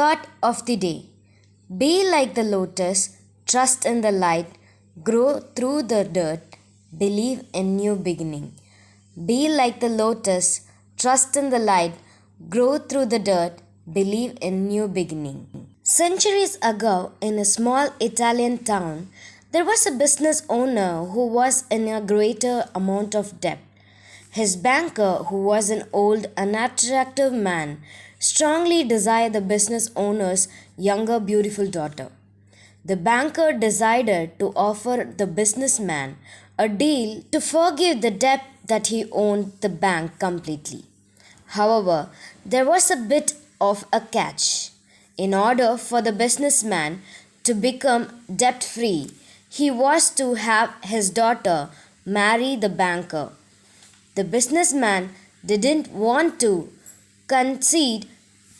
Thought of the day. Be like the lotus, trust in the light, grow through the dirt, believe in new beginning. Be like the lotus, trust in the light, grow through the dirt, believe in new beginning. Centuries ago, in a small Italian town, there was a business owner who was in a greater amount of debt. His banker, who was an old, unattractive man, strongly desired the business owner's younger, beautiful daughter. The banker decided to offer the businessman a deal to forgive the debt that he owed the bank completely. However, there was a bit of a catch. In order for the businessman to become debt free, he was to have his daughter marry the banker. The businessman didn't want to concede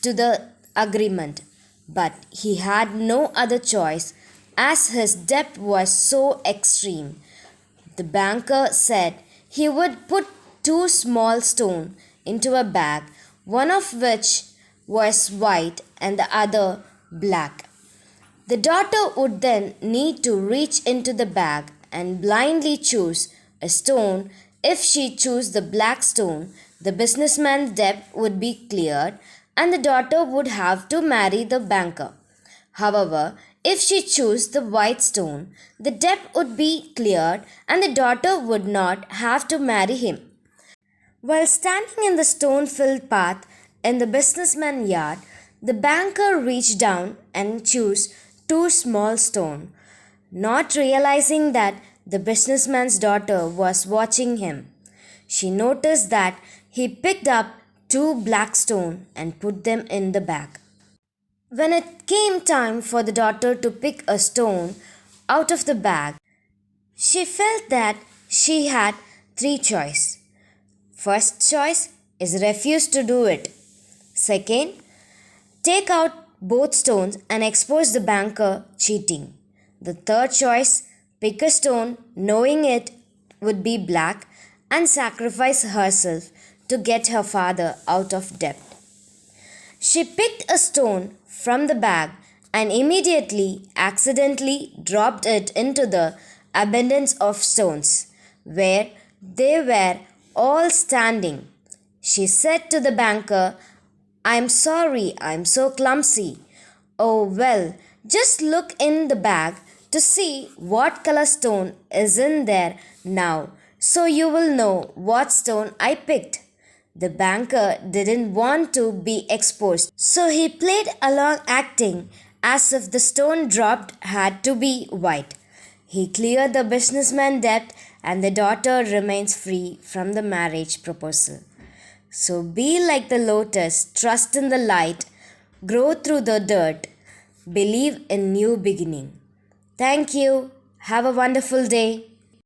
to the agreement, but he had no other choice as his debt was so extreme. The banker said he would put two small stones into a bag, one of which was white and the other black. The daughter would then need to reach into the bag and blindly choose a stone. If she chose the black stone, the businessman's debt would be cleared and the daughter would have to marry the banker. However, if she chose the white stone, the debt would be cleared and the daughter would not have to marry him. While standing in the stone filled path in the businessman's yard, the banker reached down and chose two small stones, not realizing that the businessman's daughter was watching him. She noticed that he picked up two black stones and put them in the bag. When it came time for the daughter to pick a stone out of the bag, she felt that she had three choices. First choice is refuse to do it. Second, take out both stones and expose the banker cheating. The third choice, pick a stone knowing it would be black and sacrifice herself to get her father out of debt. She picked a stone from the bag and immediately accidentally dropped it into the abundance of stones where they were all standing. She said to the banker, "I'm sorry, I'm so clumsy." "Oh, well, just look in the bag to see what color stone is in there now, so you will know what stone I picked." The banker didn't want to be exposed, so he played along acting as if the stone dropped had to be white. He cleared the businessman's debt and the daughter remains free from the marriage proposal. So be like the lotus, trust in the light, grow through the dirt, believe in new beginning. Thank you. Have a wonderful day.